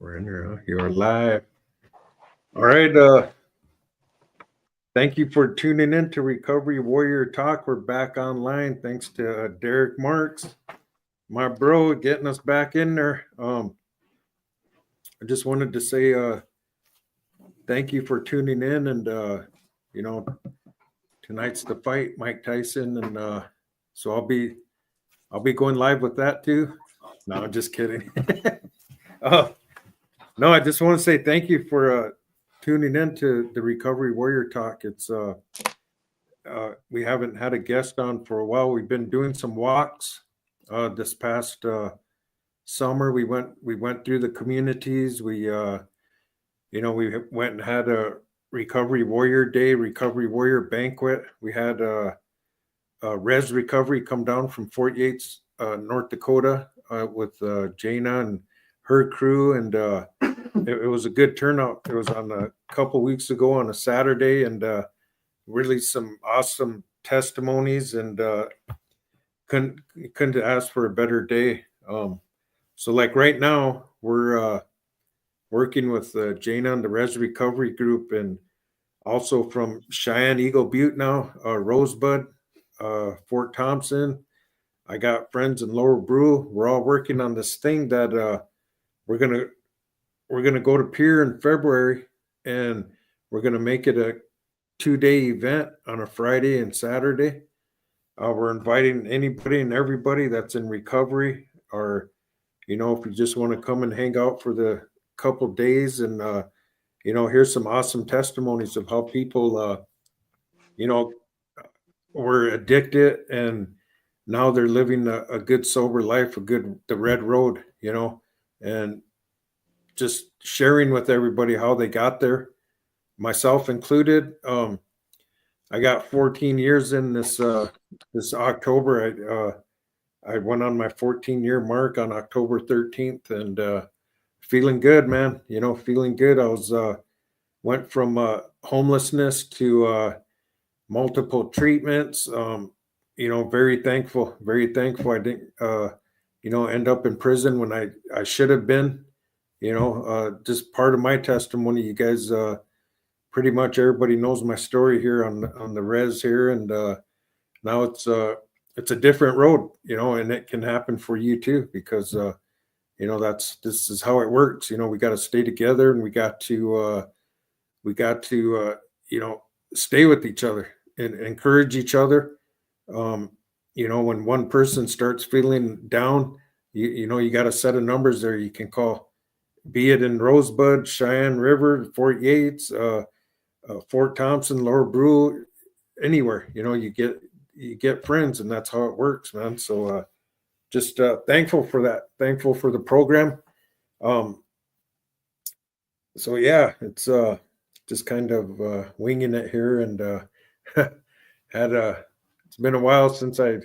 We're in here. Huh? You're live. All right. Thank you for tuning in to Recovery Warrior Talk. We're back online. Thanks to Derek Marks, my bro, getting us back in there. I just wanted to say thank you for tuning in, and you know, tonight's the fight, Mike Tyson, and so I'll be going live with that too. No, I'm just kidding. uh, no, I just want to say thank you for tuning in to the Recovery Warrior Talk. It's we haven't had a guest on for a while. We've been doing some walks this past summer. We went through the communities. We went and had a Recovery Warrior Day, Recovery Warrior Banquet. We had Res Recovery come down from Fort Yates, North Dakota, with Jana and her crew, and it was a good turnout. It was on a couple weeks ago on a Saturday, and really some awesome testimonies, and couldn't ask for a better day. So like right now, we're working with Jana and the Res Recovery Group, and also from Cheyenne Eagle Butte now, Rosebud, Fort Thompson. I got friends in Lower Brew. We're all working on this thing that we're gonna go to Pier in February, and we're gonna make it a 2-day event on a Friday and Saturday. We're inviting anybody and everybody that's in recovery, or if you just want to come and hang out for the couple days, and here's some awesome testimonies of how people were addicted, and now they're living a good sober life, the red road, and just sharing with everybody how they got there, myself included. I got 14 years in this October. I went on my 14-year mark on October 13th, and feeling good, man. Feeling good. I was went from homelessness to multiple treatments. Very thankful. Very thankful. I didn't end up in prison when I should have been. Just part of my testimony. You guys, pretty much everybody knows my story here on the res here, and now it's a different road, and it can happen for you too, because this is how it works. We got to stay together, and we got to stay with each other and encourage each other. When one person starts feeling down, you got a set of numbers there you can call, be it in Rosebud, Cheyenne River, Fort Yates, Fort Thompson, Lower Brew, anywhere. You get friends, and that's how it works, man. So just thankful for that. Thankful for the program. So yeah, it's just kind of winging it here, and it's been a while since I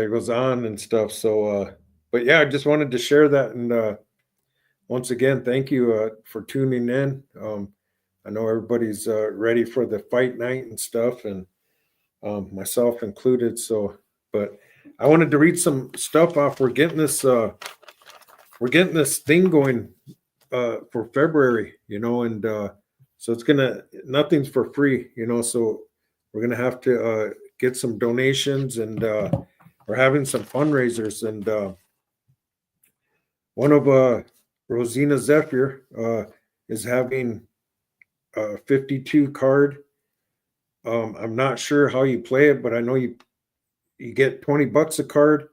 was on and stuff. So but yeah, I just wanted to share that, and once again, thank you for tuning in. I know everybody's ready for the fight night and stuff, and myself included. So, but I wanted to read some stuff off. We're getting this thing going for February, and so nothing's for free, so we're gonna have to get some donations, and we're having some fundraisers, and one of Rosina Zephyr is having a 52 card. I'm not sure how you play it, but I know you get $20 a card,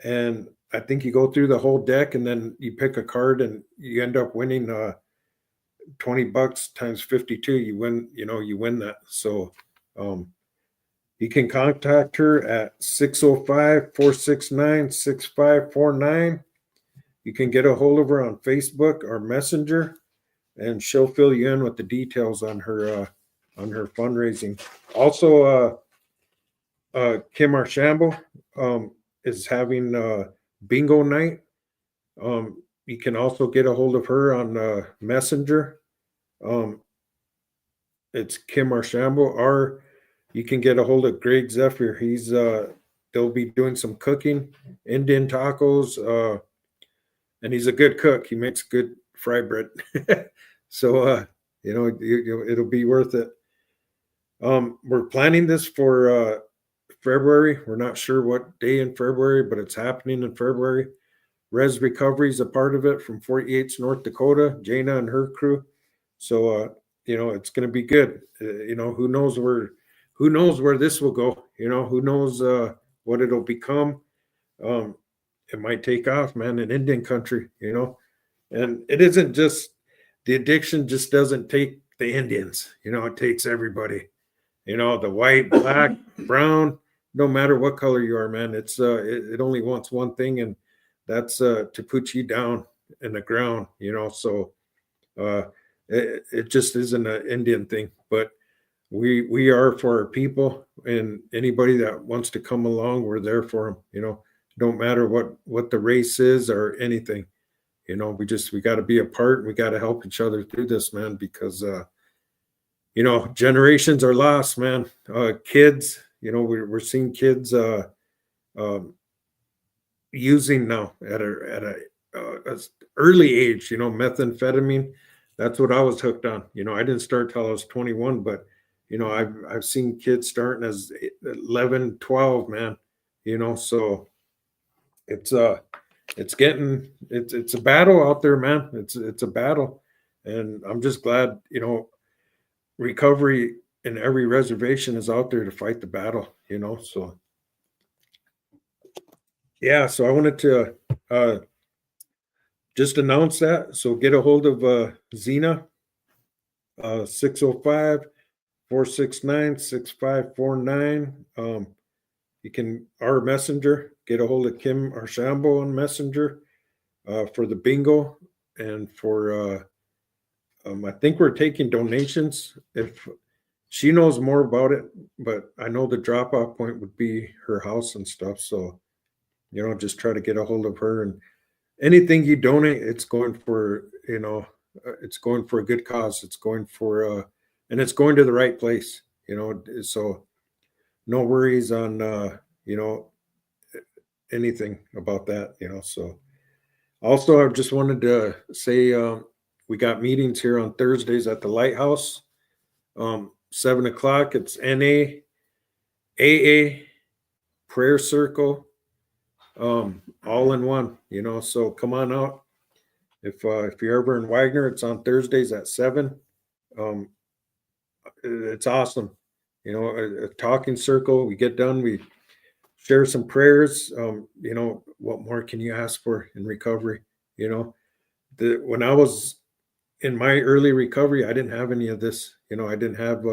and I think you go through the whole deck, and then you pick a card, and you end up winning $20 times 52. You win that. So you can contact her at 605-469-6549. You can get a hold of her on Facebook or Messenger, and she'll fill you in with the details on her fundraising. Also, Kim Archambault is having bingo night. You can also get a hold of her on Messenger. It's Kim Archambault, or you can get a hold of Greg Zephyr. They'll be doing some cooking, Indian tacos, and he's a good cook. He makes good fry bread. So it'll be worth it. We're planning this for February. We're not sure what day in February, but it's happening in February. Res Recovery is a part of it from 48th North Dakota, Jana and her crew. So it's going to be good. Who knows where this will go? Who knows what it'll become? Um, it might take off, man, in Indian country. And it isn't just the addiction. Just doesn't take the Indians. It takes everybody. The white, black, brown, no matter what color you are, man. It only wants one thing, and that's to put you down in the ground. So it just isn't an Indian thing, but we are for our people, and anybody that wants to come along, we're there for them. Don't matter what the race is or anything. We got to be a part. We got to help each other through this, man, because generations are lost, man. Kids, we're seeing kids um, using now at a early age, methamphetamine. That's what I was hooked on. I didn't start till I was 21, but I've seen kids starting as 11, 12, man. So it's it's a battle out there, man. It's a battle, and I'm just glad recovery in every reservation is out there to fight the battle. So yeah. So I wanted to just announce that. So get a hold of Zena, 605-469-6549. You can, our messenger, get a hold of Kim Archambault on Messenger for the bingo, and for I think we're taking donations. If she knows more about it, but I know the drop off point would be her house and stuff. So just try to get a hold of her, and anything you donate, it's going for it's going for a good cause. It's going for and it's going to the right place. So no worries on anything about that. So also, I just wanted to say we got meetings here on Thursdays at the Lighthouse. 7:00. It's NA, AA, prayer circle, all in one. So come on out. If you're ever in Wagner, it's on Thursdays at 7. It's awesome. A talking circle. We get done. We share some prayers. What more can you ask for in recovery? When I was in my early recovery, I didn't have any of this. I didn't have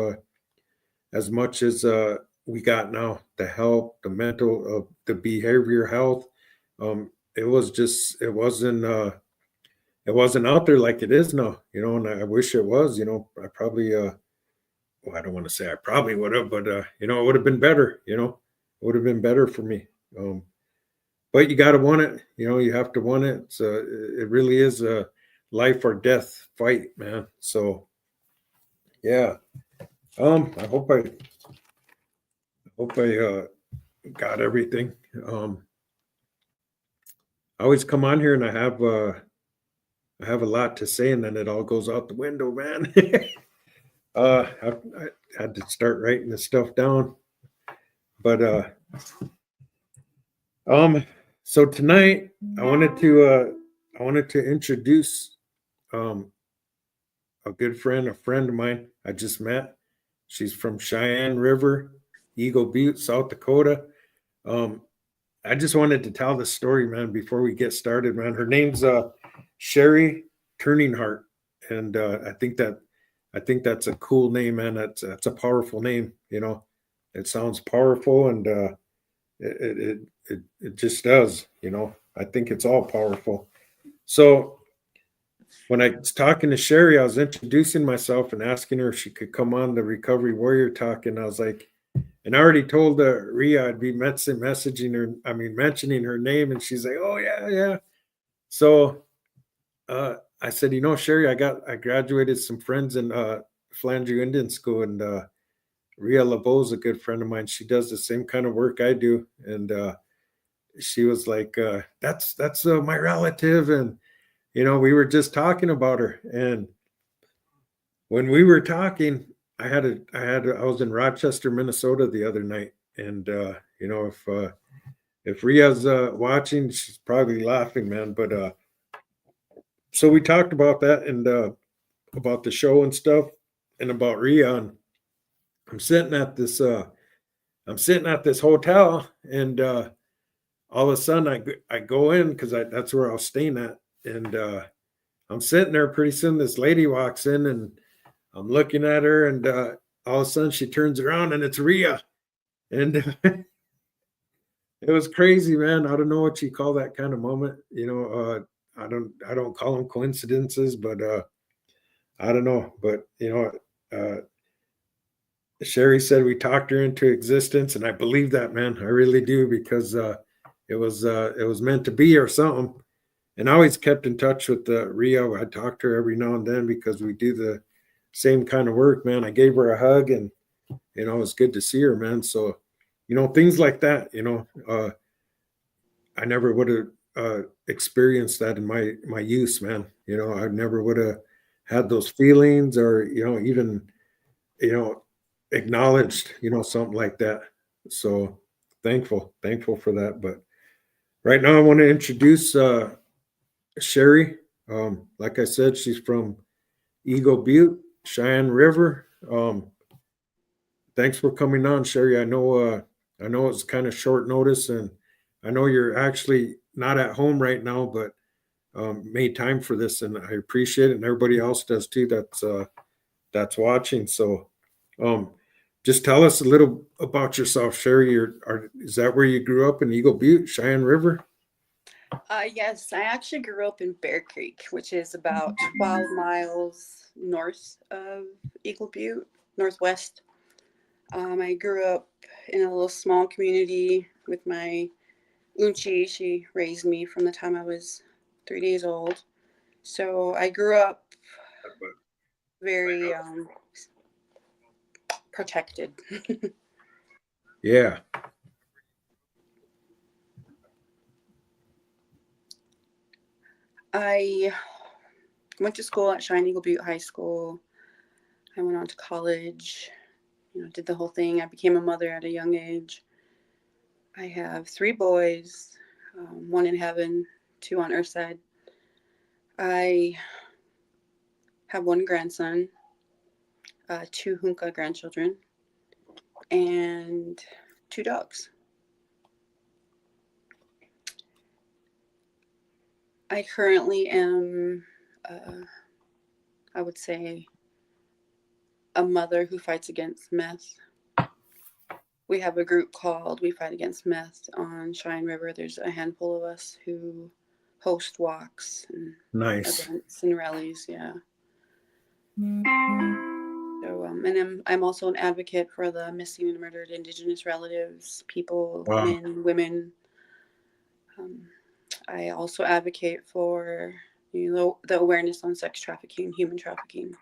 as much as we got now. The help, the mental, the behavior health. It wasn't out there like it is now. And I wish it was. I probably well, I don't want to say I probably would have, but it would have been better. It would have been better for me. But you got to want it. You have to want it. So it really is a life or death fight, man. So yeah. I hope I got everything. I always come on here and I have a lot to say, and then it all goes out the window, man. I had to start writing this stuff down, but so tonight I wanted to introduce a good friend, a friend of mine I just met. She's from Cheyenne River, Eagle Butte, South Dakota. I just wanted to tell the story, man, before we get started, man. Her name's Sherry Turning Heart, and I think that's a cool name, man. That's a powerful name. It sounds powerful, and it just does. I think it's all powerful. So when I was talking to Sherry, I was introducing myself and asking her if she could come on the Recovery Warrior Talk, and I was like, and I already told Rhea I'd be mentioning her name, and she's like, "Oh yeah, yeah." So I said, Sherry, I graduated some friends in Flandreau Indian School, and Rhea LeBeau is a good friend of mine. She does the same kind of work I do, and she was like, "That's my relative," and we were just talking about her, and when we were talking, I was in Rochester, Minnesota the other night, and if Ria's watching, she's probably laughing, man. But so we talked about that and about the show and stuff, and about Ria. And I'm sitting at this hotel, and all of a sudden I go in because that's where I was staying at, and I'm sitting there. Pretty soon, this lady walks in, and I'm looking at her, and all of a sudden she turns around, and it's Ria, and it was crazy, man. I don't know what you call that kind of moment. I don't call them coincidences, but I don't know. But Sherry said we talked her into existence, and I believe that, man. I really do, because it was meant to be or something. And I always kept in touch with Ria. I talked to her every now and then because we do the same kind of work, man. I gave her a hug, and it was good to see her, man. So things like that. I never would have experienced that in my youth, man. I never would have had those feelings, or even you know acknowledged something like that. So thankful for that. But right now I want to introduce Sherry. Like I said, she's from Eagle Butte, Cheyenne River. Thanks for coming on, Sherry. I know it's kind of short notice, and I know you're actually not at home right now, but made time for this, and I appreciate it, and everybody else does too. That's watching. So, um, just tell us a little about yourself, Sherry. Is that where you grew up, in Eagle Butte, Cheyenne River? Yes, I actually grew up in Bear Creek, which is about 12 miles north of Eagle Butte, northwest. I grew up in a little small community with my Unchi. She raised me from the time I was 3 days old. So I grew up very protected. Yeah. I went to school at Cheyenne Eagle Butte High School. I went on to college, did the whole thing. I became a mother at a young age. I have 3 boys, one in heaven, 2 on earth side. I have 1 grandson, 2 Hunka grandchildren, and 2 dogs. I currently am, I would say, a mother who fights against meth. We have a group called We Fight Against Meth on Cheyenne River. There's a handful of us who host walks and Nice. events and rallies. Yeah. So, and I'm also an advocate for the missing and murdered Indigenous relatives, people, Wow. men, women. Um, I also advocate for the awareness on sex trafficking, human trafficking.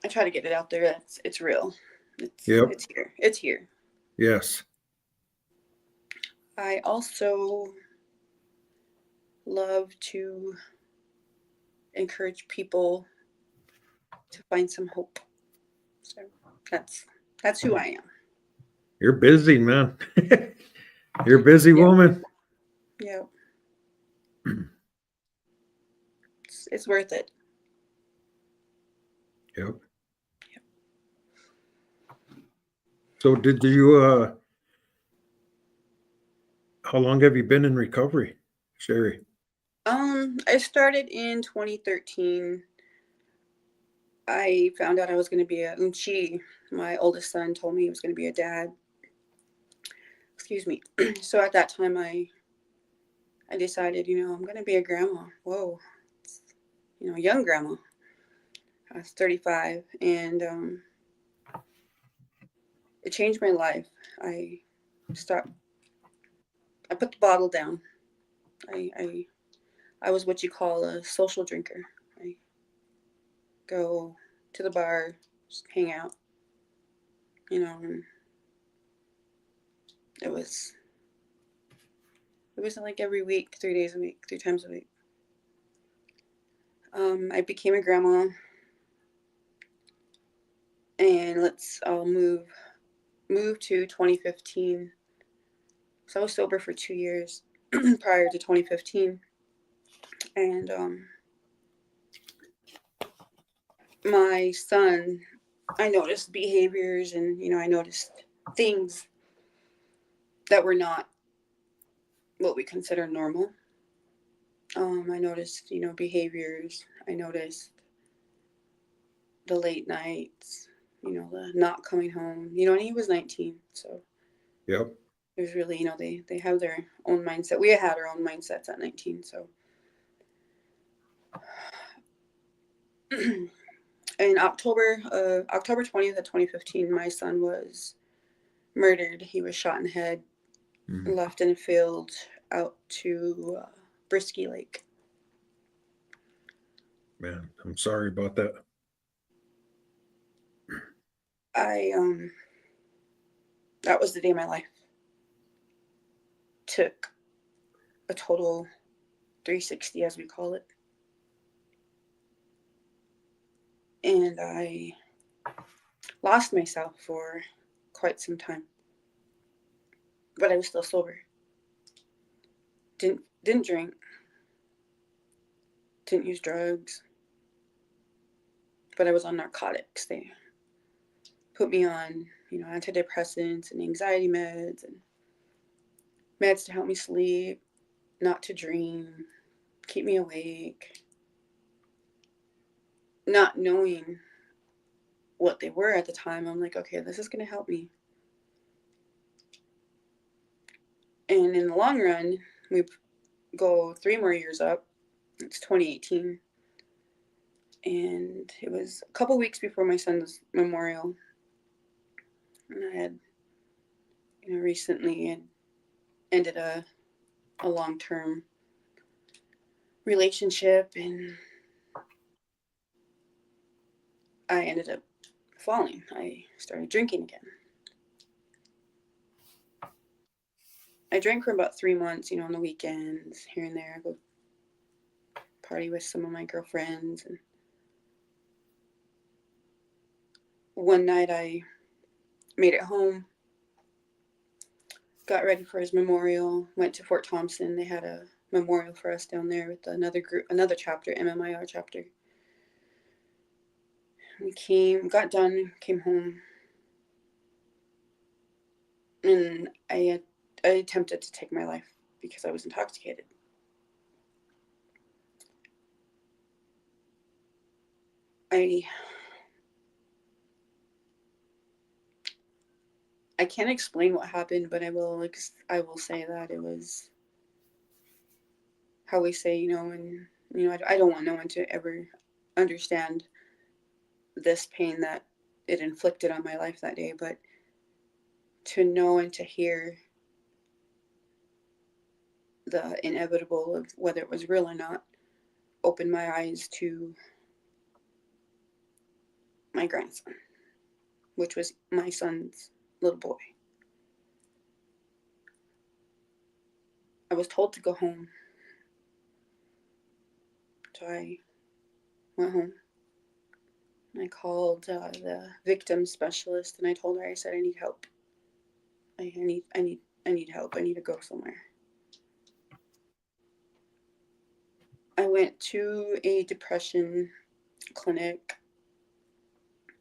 I try to get it out there. It's real. Yep. It's here. It's here. Yes. I also love to encourage people to find some hope. So that's who I am. You're busy, man. You're a busy Yeah. woman. Yeah. It's worth it. Yep. So did you how long have you been in recovery, Sherry? I started in 2013. I found out I was going to be a unchi. My oldest son told me he was going to be a dad. Excuse me. So at that time, I decided, I'm going to be a grandma. Whoa, young grandma. I was 35, and it changed my life. I stopped. I put the bottle down. I was what you call a social drinker. I go to the bar, just hang out, and it was like every week, 3 days a week, 3 times a week. I became a grandma, and I'll move to 2015. So I was sober for 2 years prior to 2015, and my son, I noticed behaviors, and I noticed things that were not what we consider normal. I noticed, behaviors. I noticed the late nights, the not coming home. And he was 19, so Yep. it was really, they have their own mindset. We had our own mindsets at 19, so. In October 20th of 2015, my son was murdered. He was shot in the head, left in a field out to Brisky Lake. Man, I'm sorry about that. That was the day my life took a total 360, as we call it. And I lost myself for quite some time. But I was still sober. Didn't drink. Didn't use drugs. But I was on narcotics. They put me on, antidepressants and anxiety meds and meds to help me sleep, not to dream, keep me awake. Not knowing what they were at the time, I'm like, okay, this is going to help me. And in the long run, we go 3 more years up. It's 2018. And it was a couple weeks before my son's memorial. And I had, recently ended a long-term relationship, and I ended up falling. I started drinking again. I drank for about 3 months, on the weekends, here and there. I go party with some of my girlfriends. And one night I made it home, got ready for his memorial, went to Fort Thompson. They had a memorial for us down there with another group, another chapter, MMIR chapter. We got done, came home, and I attempted to take my life because I was intoxicated. I can't explain what happened, but I will say that it was how we say, and I don't want no one to ever understand this pain that it inflicted on my life that day, but to know and to hear the inevitable of whether it was real or not opened my eyes to my grandson, which was my son's little boy. I was told to go home, so I went home. I called the victim specialist, and I told her, I said, I need help. I need help. I need to go somewhere. I went to a depression clinic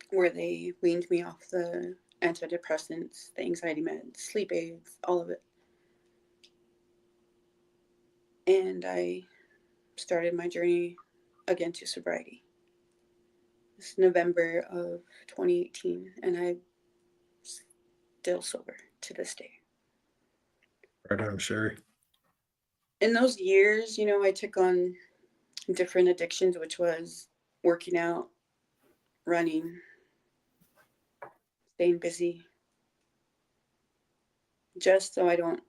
where they weaned me off the antidepressants, the anxiety meds, sleep aids, all of it. And I started my journey again to sobriety. It's November of 2018, and I'm still sober to this day. Right on, Sherry. In those years, I took on different addictions, which was working out, running, staying busy, just so I don't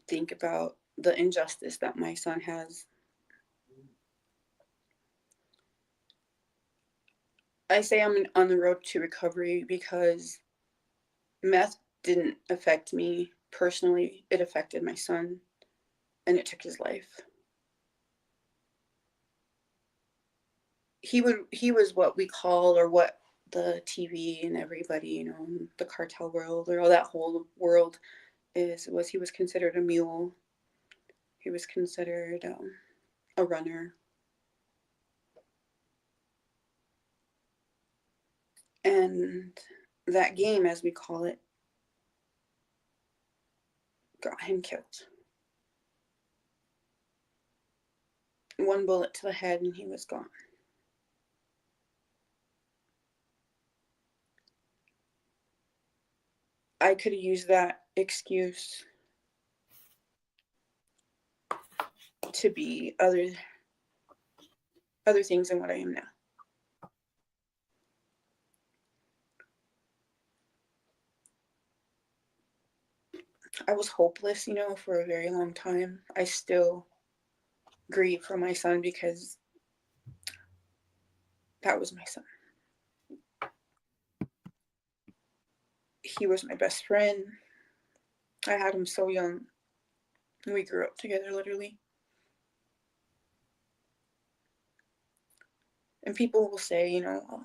think about the injustice that my son has. I say I'm on the road to recovery because meth didn't affect me personally. It affected my son, and it took his life. he was what we call, or what the TV and everybody, the cartel world or all that whole world he was considered a mule. He was considered a runner. And that game, as we call it, got him killed. One bullet to the head and he was gone. I could have used that excuse to be other things than what I am now. I was hopeless, for a very long time. I still grieve for my son because that was my son. He was my best friend. I had him so young. We grew up together, literally. And people will say, oh,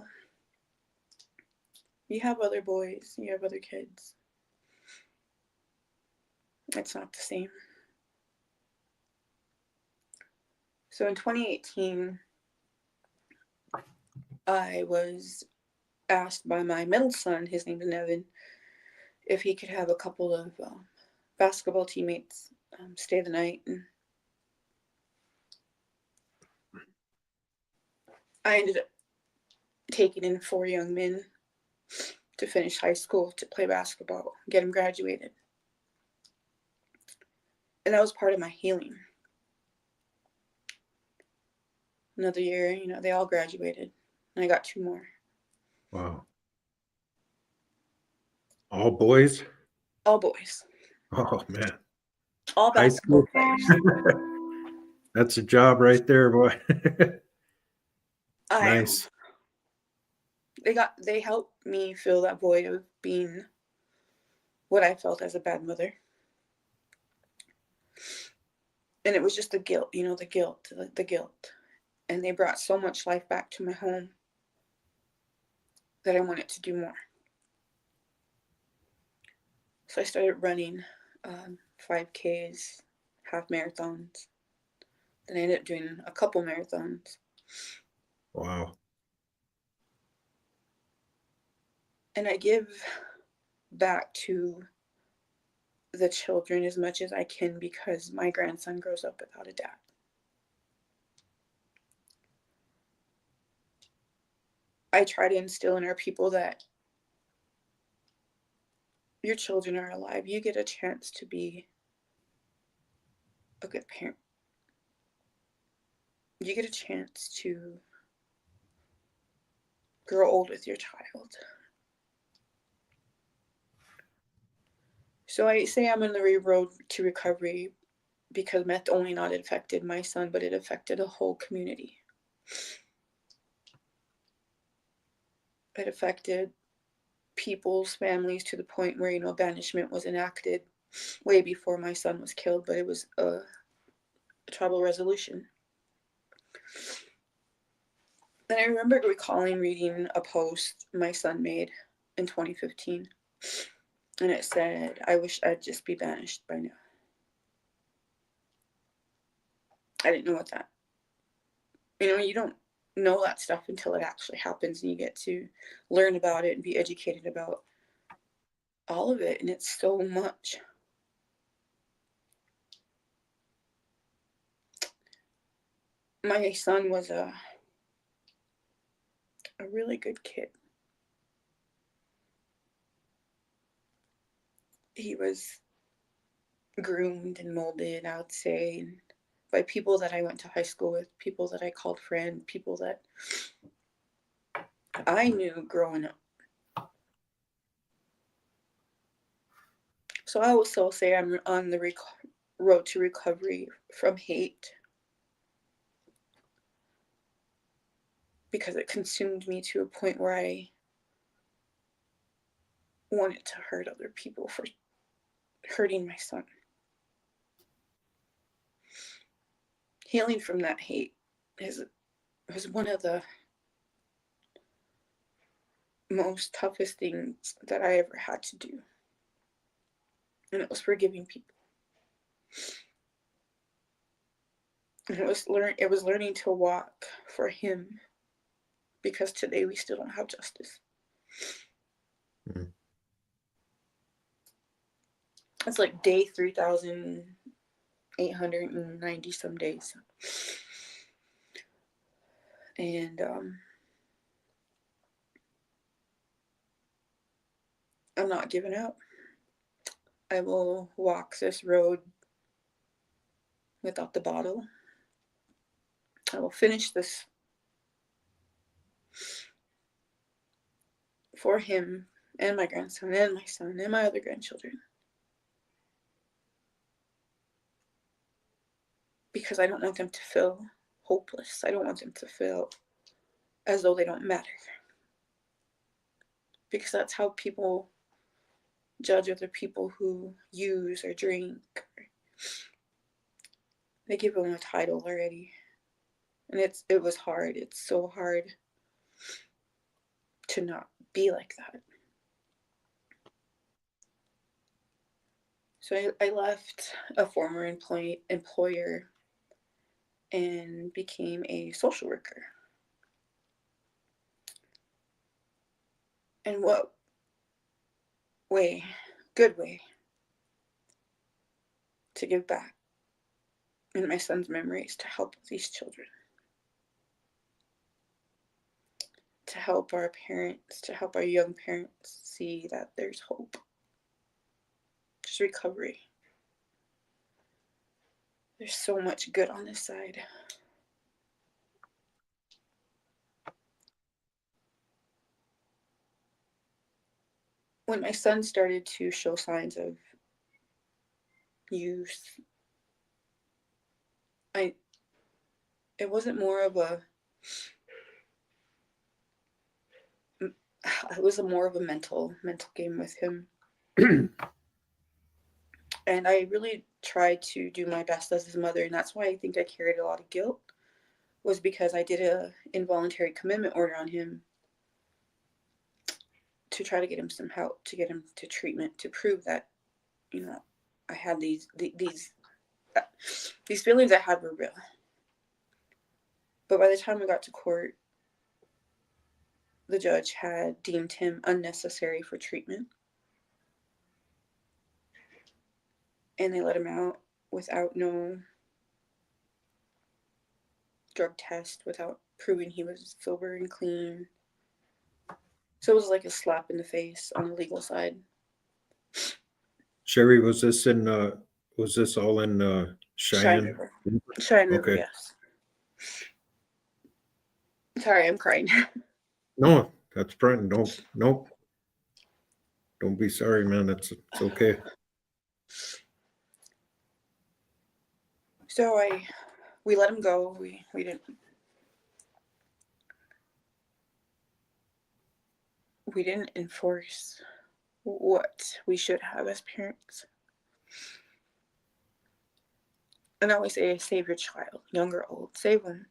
you have other boys, you have other kids. It's not the same. So in 2018, I was asked by my middle son, his name is Nevin, if he could have a couple of basketball teammates stay the night. And I ended up taking in 4 young men to finish high school, to play basketball, get them graduated. And that was part of my healing. Another year, they all graduated. And I got 2 more. Wow. All boys? All boys. Oh, man. All basketball players. That's a job right there, boy. Nice. They helped me fill that void of being what I felt as a bad mother. And it was just the guilt, the guilt. And they brought so much life back to my home that I wanted to do more. So I started running 5Ks, half marathons. Then I ended up doing a couple marathons. Wow. And I give back to the children as much as I can because my grandson grows up without a dad. I try to instill in our people that your children are alive. You get a chance to be a good parent. You get a chance to grow old with your child. So I say I'm on the road to recovery because meth only not affected my son, but it affected a whole community. It affected people's families to the point where, banishment was enacted way before my son was killed, but it was a tribal resolution. And I remember recalling reading a post my son made in 2015. And it said, I wish I'd just be banished by now. I didn't know what that, you don't know that stuff until it actually happens and you get to learn about it and be educated about all of it. And it's so much. My son was a really good kid. He was groomed and molded, I would say, by people that I went to high school with, people that I called friend, people that I knew growing up. So I will still say I'm on the road to recovery from hate because it consumed me to a point where I wanted to hurt other people for hurting my son. Healing from that hate was one of the most toughest things that I ever had to do. And it was forgiving people. And it was learning to walk for him, because today we still don't have justice. Mm. It's like day 3,890 some days. And I'm not giving up. I will walk this road without the bottle. I will finish this for him and my grandson and my son and my other grandchildren. Because I don't want them to feel hopeless. I don't want them to feel as though they don't matter. Because that's how people judge other people who use or drink. They give them a title already. And it was hard. It's so hard to not be like that. So I left a former employer and became a social worker. And what way, good way, to give back in my son's memories, to help these children, to help our parents, to help our young parents see that there's hope, there's recovery. There's so much good on this side. When my son started to show signs of youth, it wasn't more of a, it was more of a mental game with him. And I really tried to do my best as his mother, and that's why I think I carried a lot of guilt, was because I did a involuntary commitment order on him to try to get him some help, to get him to treatment, to prove that, I had these feelings I had were real. But by the time we got to court, the judge had deemed him unnecessary for treatment. And they let him out without no drug test, without proving he was sober and clean. So it was like a slap in the face on the legal side. Sherry, was this all in Cheyenne Cheyenne? River. Cheyenne River, Okay. yes. Sorry, I'm crying. No, that's fine. Don't be sorry, man. It's okay. So we let him go. We didn't enforce what we should have as parents. And I always say, save your child, young or old, save them.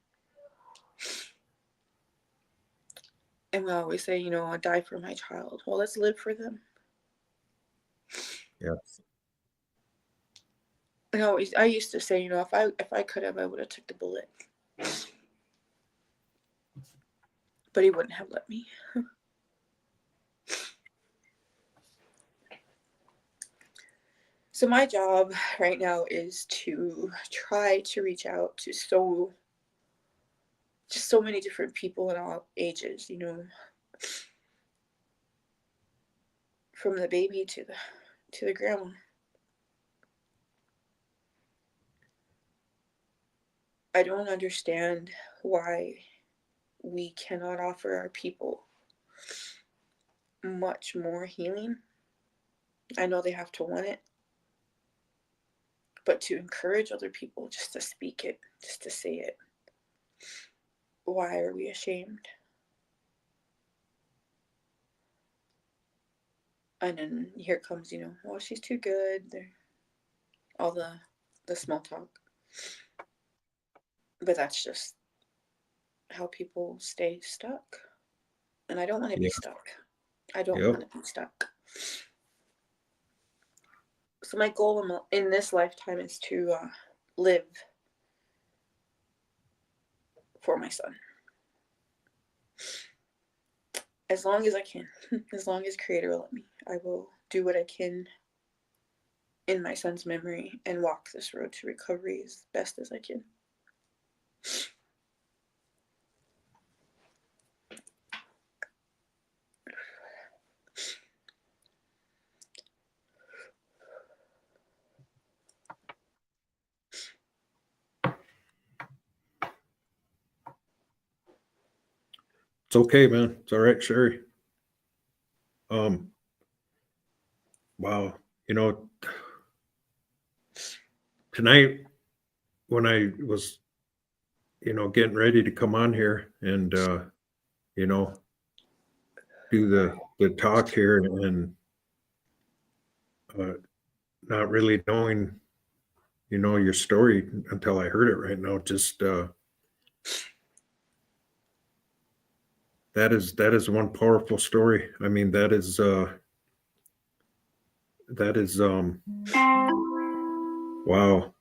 And we always say, I die for my child. Well, let's live for them. Yes. And I used to say, if I could have, I would have took the bullet. But he wouldn't have let me. So my job right now is to try to reach out to so many different people in all ages, from the baby to the grandma. I don't understand why we cannot offer our people much more healing. I know they have to want it, but to encourage other people just to speak it, just to say it. Why are we ashamed? And then here comes, well, she's too good. All the small talk. But that's just how people stay stuck. And I don't want to be stuck. I don't Yep. want to be stuck. So my goal in this lifetime is to live for my son. As long as I can. As long as Creator will let me. I will do what I can in my son's memory and walk this road to recovery as best as I can. It's okay, man. It's all right, Sherry. Wow. Tonight when I was, getting ready to come on here and, do the talk here and uh, not really knowing, your story until I heard it right now. Just that is one powerful story. I mean, that is wow.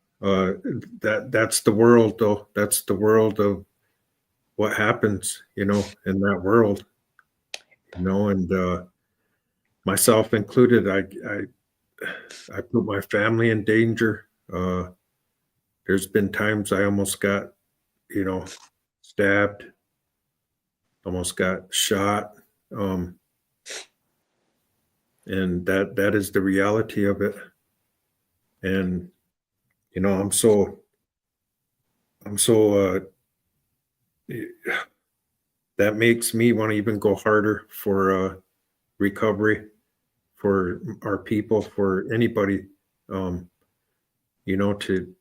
That's the world though. That's the world of what happens, in that world, and myself included. I put my family in danger. There's been times I almost got, stabbed, almost got shot. Um, and that is the reality of it. And I'm so that makes me want to even go harder for recovery for our people, for anybody. Um, to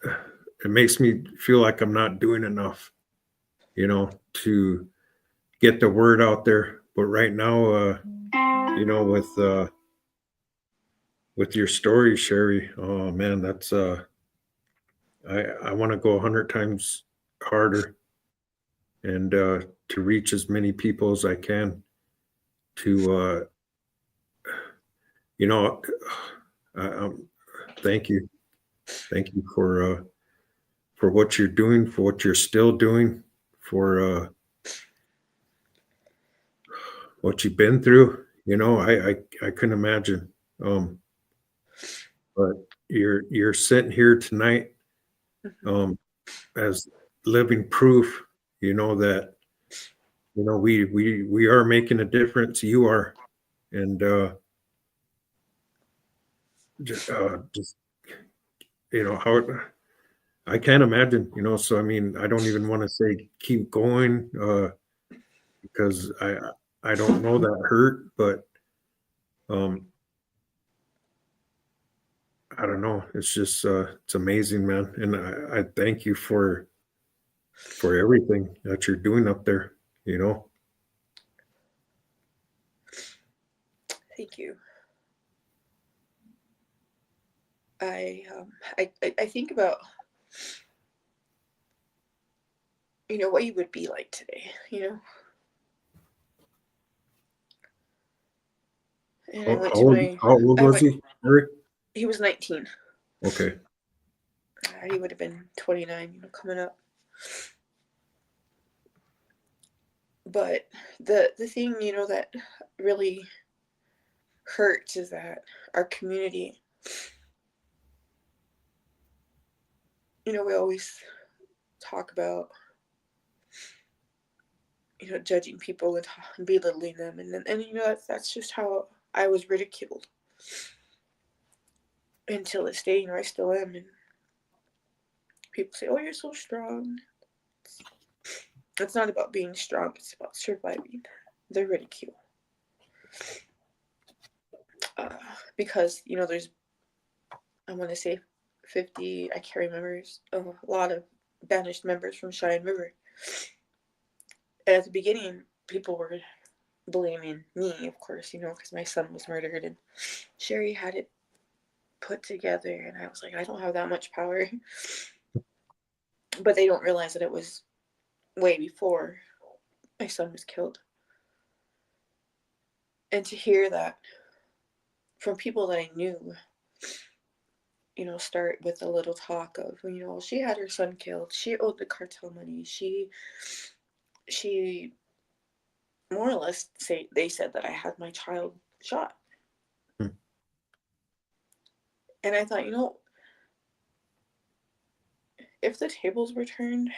it makes me feel like I'm not doing enough, to get the word out there. But right now, with your story, Sherry, oh man, that's I want to go 100 times harder and to reach as many people as I can to you know thank you, for what you're doing, for what you're still doing, for what you've been through. I couldn't imagine. Um, but you're sitting here tonight, um, as living proof. That we are making a difference. You are, and just how I can't imagine. So I mean, I don't even want to say keep going, because I don't know that hurt, but um, I don't know. It's just it's amazing, man, and I thank you for everything that you're doing up there. You know. Thank you. I think about what you would be like today, and I went to How old was he, Eric? he was 19. Okay. He would have been 29, coming up. But the thing, that really hurts is that our community, we always talk about, judging people and belittling them. And that's just how I was ridiculed until this day. I still am. And people say, oh, you're so strong. It's not about being strong. It's about surviving the ridicule. Because, there's, I want to say 50, I can't remember, a lot of banished members from Cheyenne River. And at the beginning, people were blaming me, of course, because my son was murdered and Sherry had it put together. And I was like, I don't have that much power. But they don't realize that it was way before my son was killed. And to hear that from people that I knew, start with a little talk of, she had her son killed, she owed the cartel money, she more or less they said that I had my child shot. Hmm. And I thought, if the tables were turned,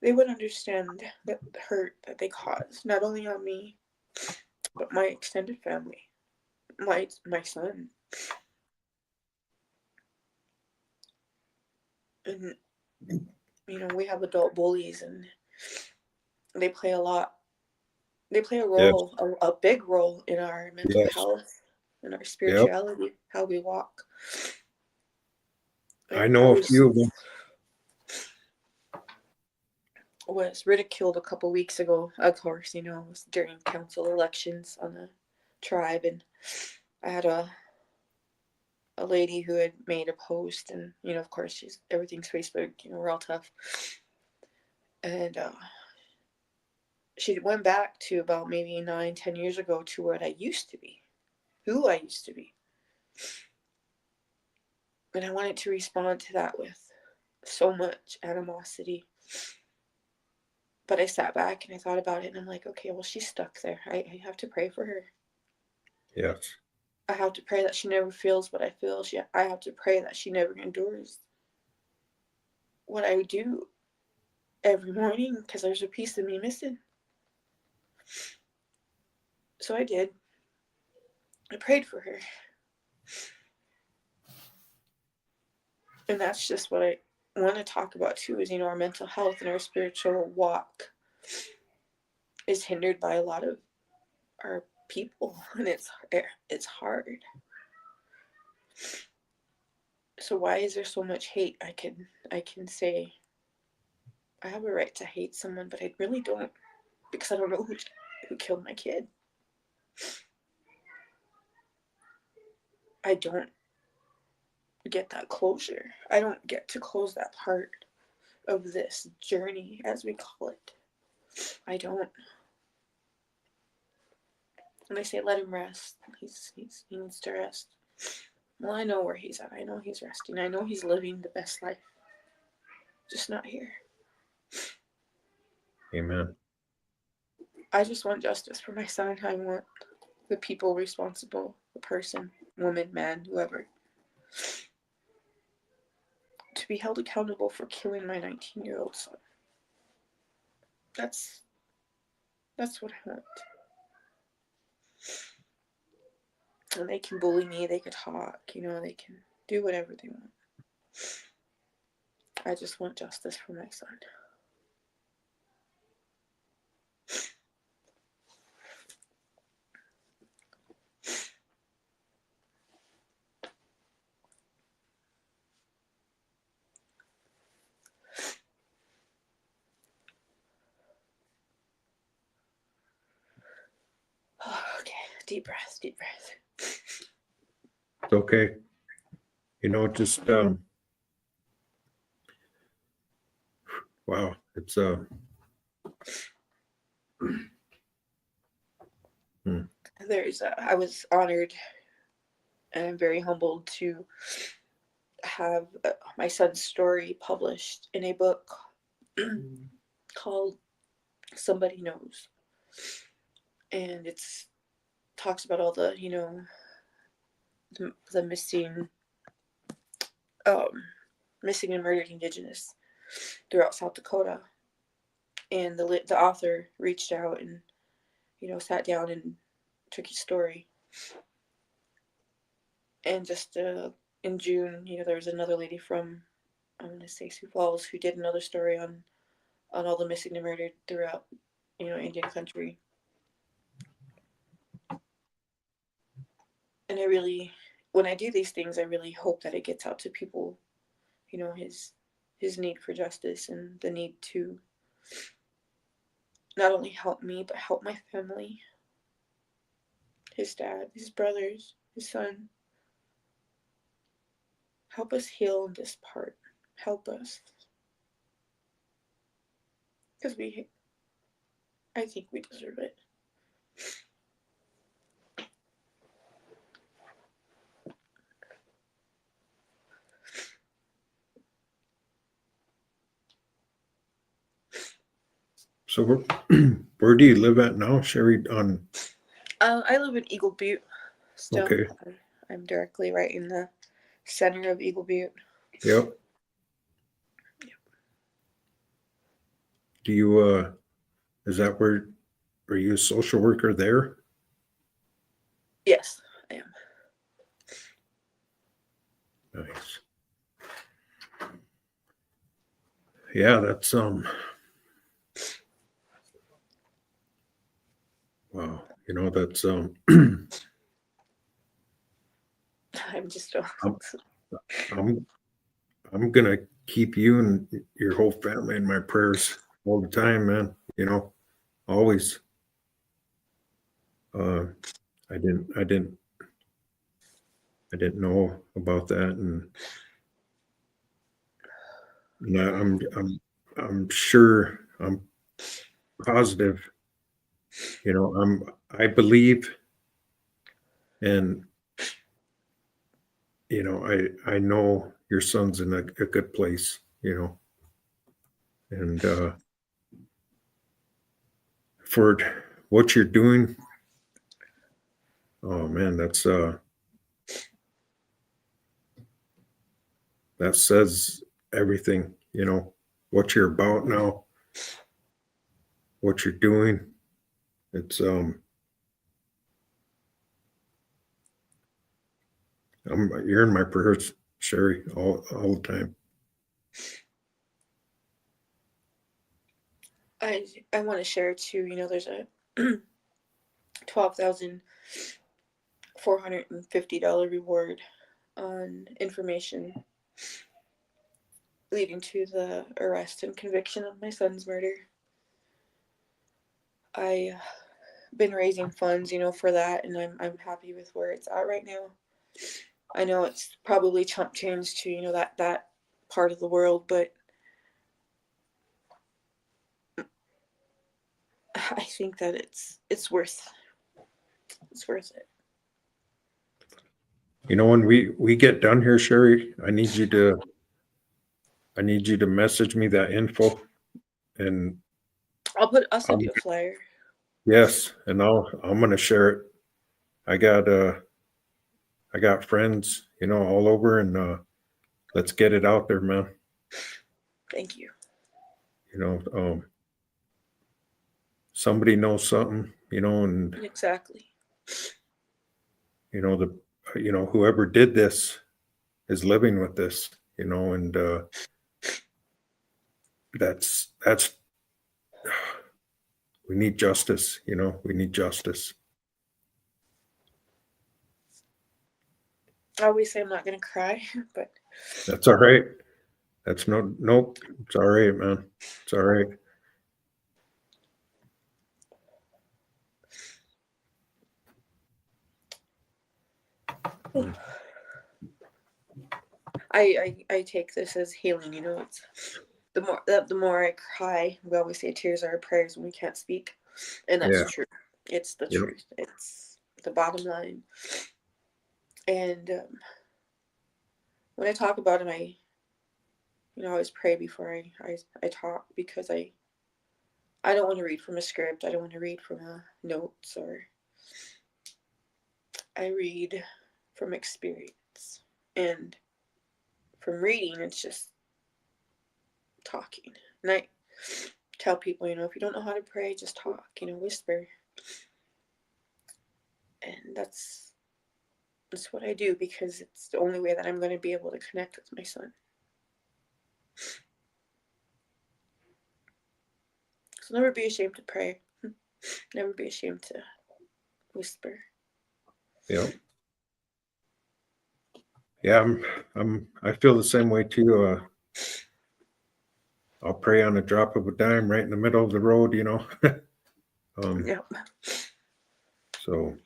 they would understand the hurt that they caused, not only on me, but my extended family, my son. And, we have adult bullies, and they play a lot. They play a Yes. role, a big role in our mental Yes. health, in our Yep. spirituality, how we walk. I I know a few of them. was ridiculed a couple weeks ago. Of course, it was during council elections on the tribe, and I had a lady who had made a post, and of course, everything's Facebook. We're all tough, and she went back to about maybe 9-10 years ago to what I used to be, who I used to be, and I wanted to respond to that with so much animosity. But I sat back and I thought about it, and I'm like, okay, well, she's stuck there. I have to pray for her. Yes. I have to pray that she never feels what I feel. I have to pray that she never endures what I do every morning, because there's a piece of me missing. So I did. I prayed for her. And that's just what I want to talk about too, is, our mental health and our spiritual walk is hindered by a lot of our people, and it's hard. So why is there so much hate? I can say I have a right to hate someone, but I really don't, because I don't know who killed my kid. I don't get that closure. I don't get to close that part of this journey, as we call it. I don't. And I say, let him rest. He needs to rest. Well, I know where he's at. I know he's resting. I know he's living the best life. Just not here. Amen. I just want justice for my son. I want the people responsible, the person, woman, man, whoever, to be held accountable for killing my 19-year-old son. That's what I want. And they can bully me, they can talk, they can do whatever they want. I just want justice for my son. Oh, okay, deep breath, deep breath. It's okay. Just wow. It's I was honored, and I'm very humbled to have my son's story published in a book called Somebody Knows. And it's talks about all the, the missing and murdered Indigenous throughout South Dakota. And the author reached out and, sat down and took his story. And just in June, there was another lady from, I'm going to say Sioux Falls, who did another story on all the missing and murdered throughout, Indian country. And when I do these things, I really hope that it gets out to people, his need for justice and the need to not only help me, but help my family, his dad, his brothers, his son. Help us heal this part. Help us. Because I think we deserve it. So where do you live at now, Sherry? I live in Eagle Butte still. Okay. I'm directly right in the center of Eagle Butte. Yep. Do you is that where are you a social worker there? Yes, I am. Nice. Yeah, that's wow. You know, that's I'm just. I'm I'm gonna keep you and your whole family in my prayers all the time, man. You know, always. Uh, I didn't know about that, and I'm sure, I'm positive. You know, I believe, and you know, I know your son's in a good place. You know, and for what you're doing, oh man, that says everything. You know what you're about now, what you're doing. It's you're in my prayers, Sherry, all the time. I want to share too. You know, there's a $12,450 reward on information leading to the arrest and conviction of my son's murder. I've been raising funds, you know, for that, and I'm happy with where it's at right now. I know it's probably chump change to, you know, that part of the world, but I think that it's worth it. You know, when we get done here, Sherry, I need you to message me that info, and I'll send I'm you a flyer. yes, and I'm gonna share it. I got I got friends, you know, all over, and let's get it out there, man. Thank you. You know, somebody knows something, you know, and Exactly. you know whoever did this is living with this, you know, and that's we need justice, you know, we need justice. I always say I'm not gonna cry, but That's all right. That's nope. It's all right, man. It's all right. I take this as healing. You know, it's the more I cry. We always say tears are our prayers when we can't speak, and that's Yeah. true. It's the Yep. truth. It's the bottom line. And when I talk about him, I always pray before I talk, because I don't want to read from a script. I don't want to read from notes, or I read from experience. And from reading, it's just talking. And I tell people, if you don't know how to pray, just talk, whisper. And that's what I do, because it's the only way that I'm going to be able to connect with my son. So never be ashamed to pray. Never be ashamed to whisper. Yep. Yeah, I feel the same way too. I'll pray on a drop of a dime right in the middle of the road, you know. Yep. So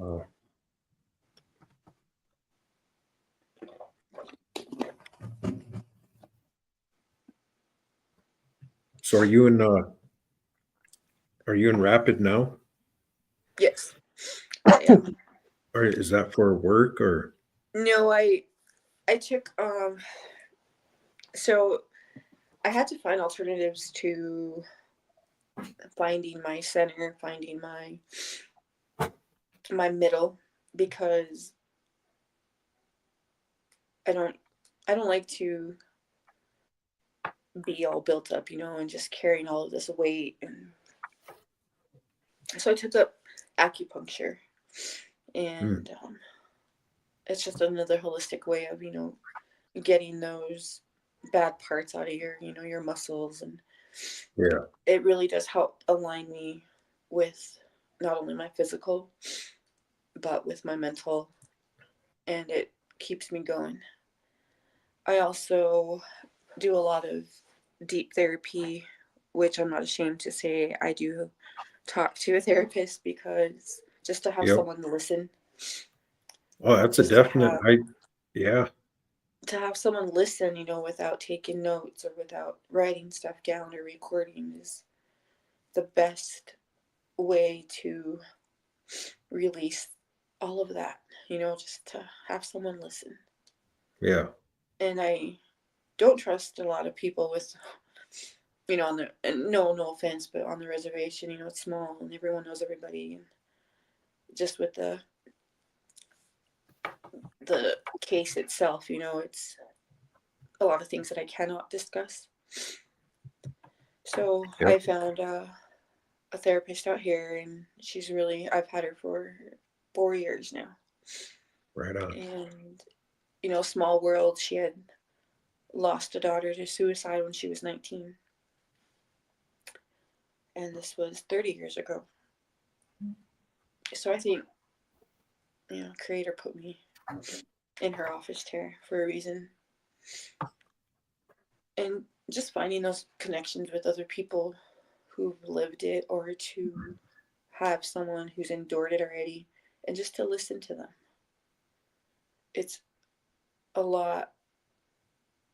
Uh, so are you in Rapid now, Yes. Yeah. or is that for work or? No, I took so I had to find alternatives to finding my center, finding my middle, because I don't I don't like to be all built up, and just carrying all of this weight. And so I took up acupuncture, Hmm, and it's just another holistic way of getting those bad parts out of your muscles, and yeah, it really does help align me with not only my physical but with my mental, and it keeps me going. I also do a lot of deep therapy, which I'm not ashamed to say I do talk to a therapist, because just to have yep. someone to listen, Oh, that's a just to definite. have Yeah, someone listen, without taking notes or without writing stuff down or recording, is the best way to release all of that, just to have someone listen. yeah, And I don't trust a lot of people with, on the, and no offense, but on the reservation, it's small and everyone knows everybody. And just with the case itself, it's a lot of things that I cannot discuss. So yep. I found a therapist out here, and I've had her for 4 years now. Right on. And, small world, she had lost a daughter to suicide when she was 19. And this was 30 years ago. So I think, Creator put me in her office chair for a reason. And just finding those connections with other people who've lived it, or to have someone who's endured it already, and just to listen to them. It's a lot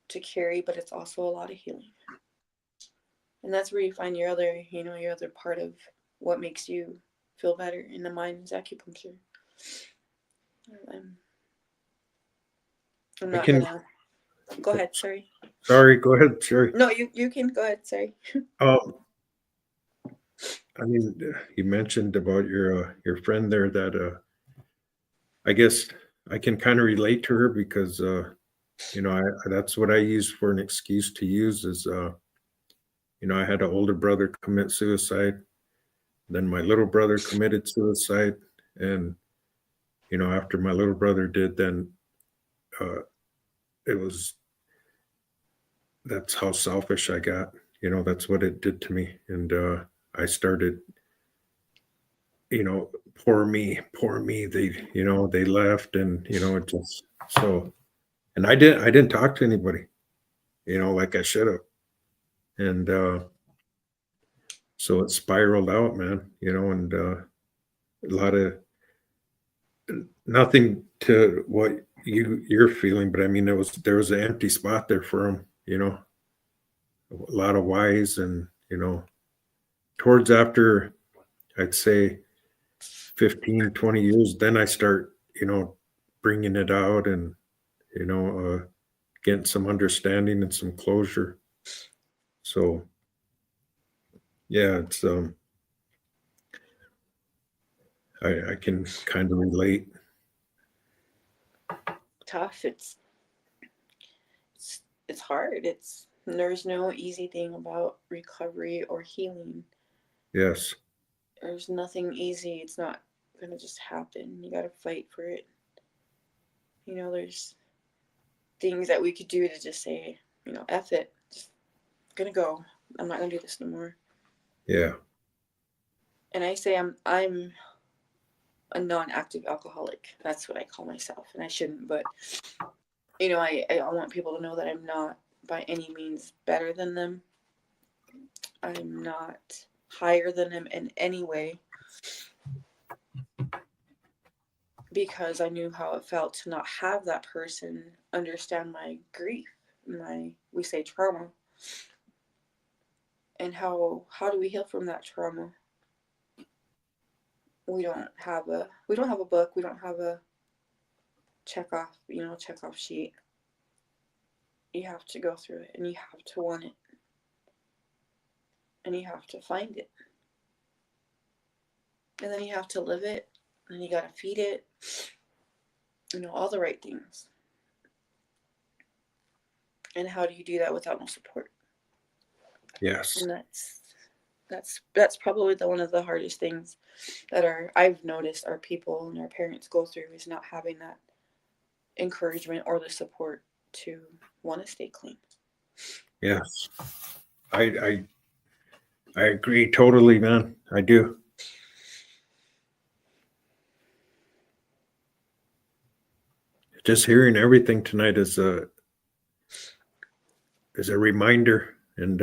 to carry, but it's also a lot of healing. And that's where you find your other part of what makes you feel better in the mind is acupuncture. I'm, I'm I not can. gonna go ahead. Sorry. Sorry, go ahead. Sorry. No, you can go ahead. Sorry. Um, I mean, you mentioned about your friend there that I guess I can kind of relate to her because that's what I use for an excuse to use is I had an older brother commit suicide, then my little brother committed suicide, and after my little brother did, then uh, it was that's how selfish I got. That's what it did to me, and I started, poor me. They left, and it just so, and I didn't talk to anybody, like I should have, and so it spiraled out, man, and a lot of nothing to what you're feeling, but I mean, there was an empty spot there for him, a lot of whys, and towards after I'd say 15, 20 years, then I start, bringing it out and, getting some understanding and some closure. So yeah, it's I can kind of relate. Tough. It's hard. There's no easy thing about recovery or healing. Yes. There's nothing easy. It's not gonna just happen. You gotta fight for it. There's things that we could do to just say, F it. Just gonna go. I'm not gonna do this no more. Yeah. And I say I'm a non-active alcoholic. That's what I call myself, and I shouldn't. But I want people to know that I'm not by any means better than them. I'm not higher than them in any way. because I knew how it felt to not have that person understand my grief, we say trauma, and how do we heal from that trauma? We don't have a book, we don't have a check off sheet. You have to go through it, and you have to want it, and you have to find it, and then you have to live it, and you gotta feed it, all the right things. And how do you do that without no support? Yes. And that's probably one of the hardest things that I've noticed our people and our parents go through, is not having that encouragement or the support to want to stay clean. Yes. I I agree totally, man. I do. Just hearing everything tonight is a reminder, and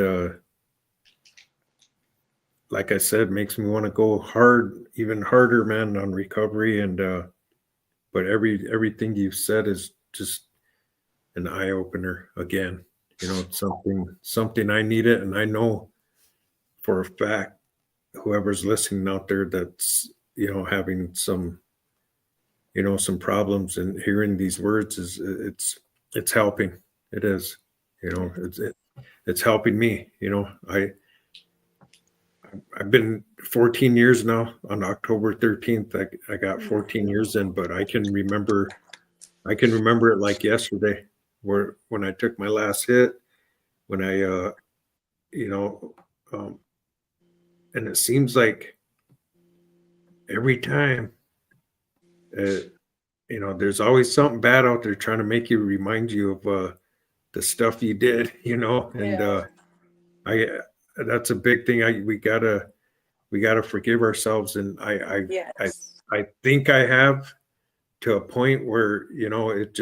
like I said, makes me want to go hard, even harder, man, on recovery. And but everything you've said is just an eye opener again. It's something I needed, and I know for a fact whoever's listening out there that's having some problems, and hearing these words it's helping. It is. It's helping me. I've been 14 years now. On October 13th, I got 14 years in, but I can remember it like yesterday, where when I took my last hit, when I you know um, and it seems like every time, uh, there's always something bad out there trying to make you, remind you of the stuff you did, and Yeah. I that's a big thing. We gotta forgive ourselves, and I Yes. I think I have, to a point where it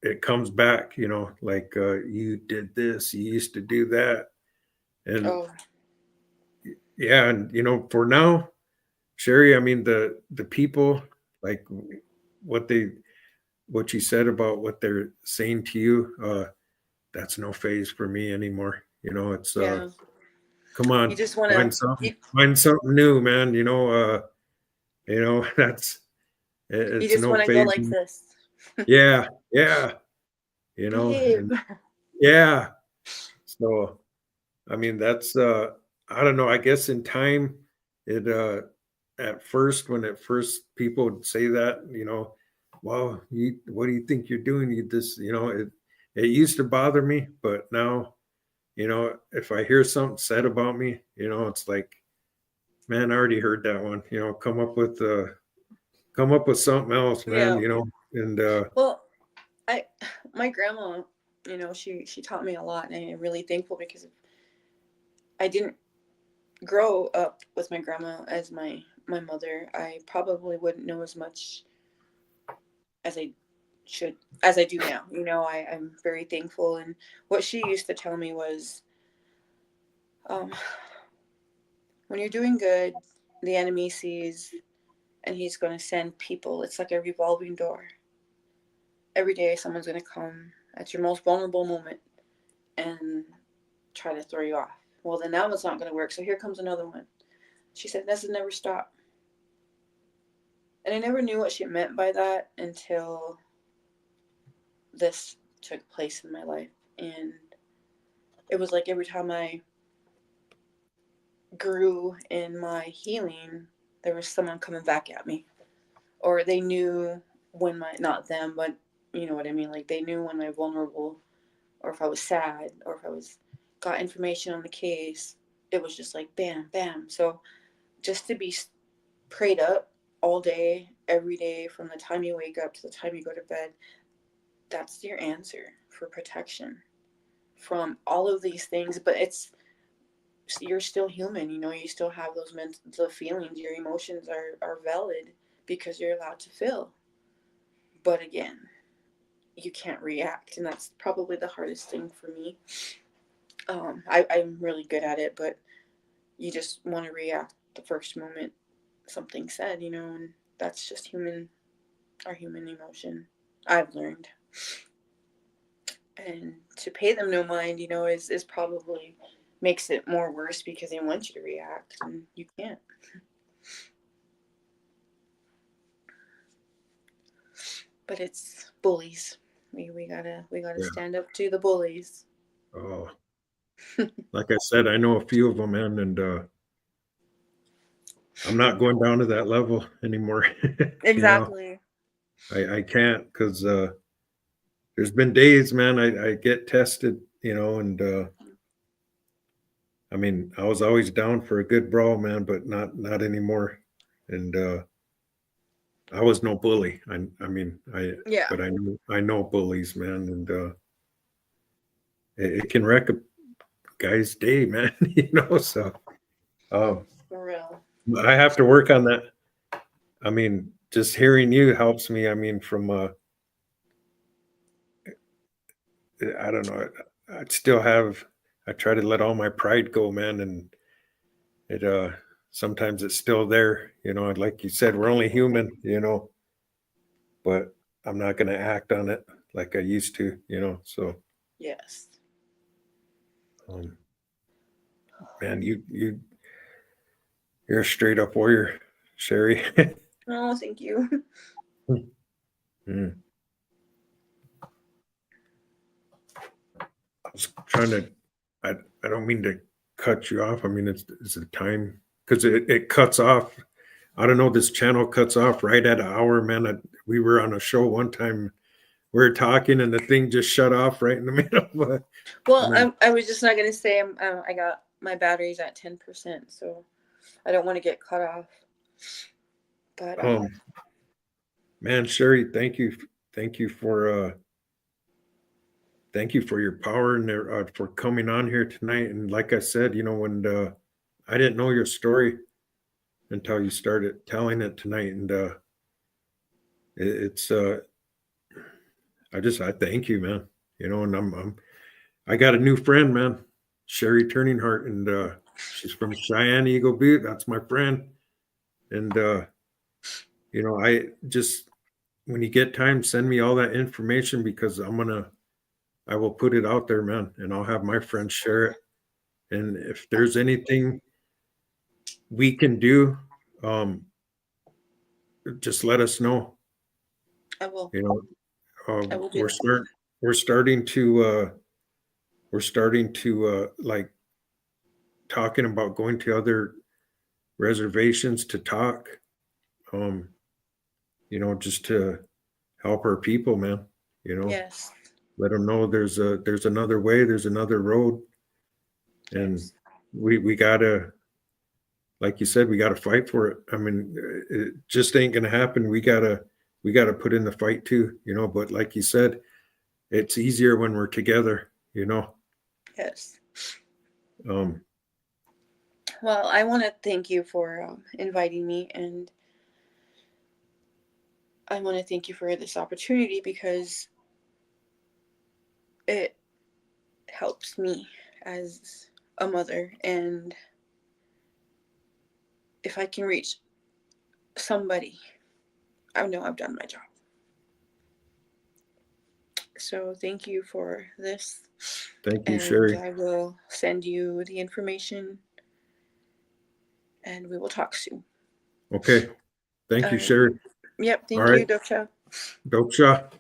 it comes back, like, you did this, you used to do that, and Oh, yeah, and for now, Sherry, I mean, the people, like, what they what you said about what they're saying to you, that's no phase for me anymore. It's yeah. come You on, just want to. find something new, man. That's You it's just no want to go phase. like this. Yeah, yeah, Behave. and yeah. So I mean, that's I don't know. I guess in time, it at first, when at first people would say that, well, what do you think you're doing? It used to bother me, but now, if I hear something said about me, it's like, man, I already heard that one. Come up with something else, man. Yeah. And Well, I my grandma, she taught me a lot, and I'm really thankful because if I didn't grow up with my grandma as my mother, I probably wouldn't know as much as I should as I do now. I'm very thankful, and what she used to tell me was, um, when you're doing good, the enemy sees, and he's going to send people. It's like a revolving door. Every day, someone's going to come at your most vulnerable moment and try to throw you off. Well, then that one's not going to work. So here comes another one. She said, "This has never stopped." And I never knew what she meant by that until this took place in my life. And it was like every time I grew in my healing, there was someone coming back at me. Or they knew when not them, but you know what I mean? Like they knew when I'm vulnerable, or if I was sad, or if I got information on the case. It was just like bam, bam. So just to be prayed up all day, every day, from the time you wake up to the time you go to bed, that's your answer for protection from all of these things. But you're still human, you still have the feelings, your emotions are valid because you're allowed to feel. But again, you can't react, and that's probably the hardest thing for me. I'm really good at it, but you just want to react the first moment, something said, and that's just our human emotion, I've learned. And to pay them no mind, is probably makes it more worse because they want you to react and you can't. But it's bullies. We gotta Yeah. stand up to the bullies. Oh, like I said, I know a few of them, man, and I'm not going down to that level anymore. You know, Exactly. I can't because there's been days, man, I get tested, and I mean, I was always down for a good brawl, man, but not anymore. And I was no bully. I mean, Yeah. but I know bullies, man, and it can wreck a guy's day, man. So um, For real. I have to work on that. I mean, just hearing you helps me. I mean, from I don't know. I still have. I try to let all my pride go, man, and it sometimes it's still there. And like you said, we're only human, but I'm not going to act on it like I used to. So Yes. um, man, you're a straight up warrior, Sherry. Oh, thank you. Mm. I was trying to. I don't mean to cut you off. I mean it's the time because it cuts off. I don't know. This channel cuts off right at an hour, man. We were on a show one time. We were talking, and the thing just shut off right in the middle. I Well, mean, I was just not gonna say I got my batteries at 10%, so I don't want to get cut off. But man, Sherry, thank you thank you for your power and for coming on here tonight. And like I said, when I didn't know your story until you started telling it tonight, and it's I thank you, man. And I got a new friend, man, Sherry Turning Heart, and she's from Cheyenne Eagle Butte. That's my friend, and I just when you get time, send me all that information because I will put it out there, man, and I'll have my friends share it. And if there's anything we can do, um, just let us know. I will. You know, I will do we're that. we're starting to like talking about going to other reservations to talk. Um, just to help our people, man. You know, Yes. let them know there's another way, there's another road, and Yes. we gotta, like you said, we gotta fight for it. I mean, it just ain't gonna happen. We gotta put in the fight too. But like you said, it's easier when we're together. Yes. Um, Well, I want to thank you for inviting me, and I want to thank you for this opportunity because it helps me as a mother. And if I can reach somebody, I know I've done my job. So thank you for this. thank you, And Sherry. I will send you the information and we will talk soon. Okay, thank All you, right. Sherry. Yep. All Thank right, you, Doksha. dope shot.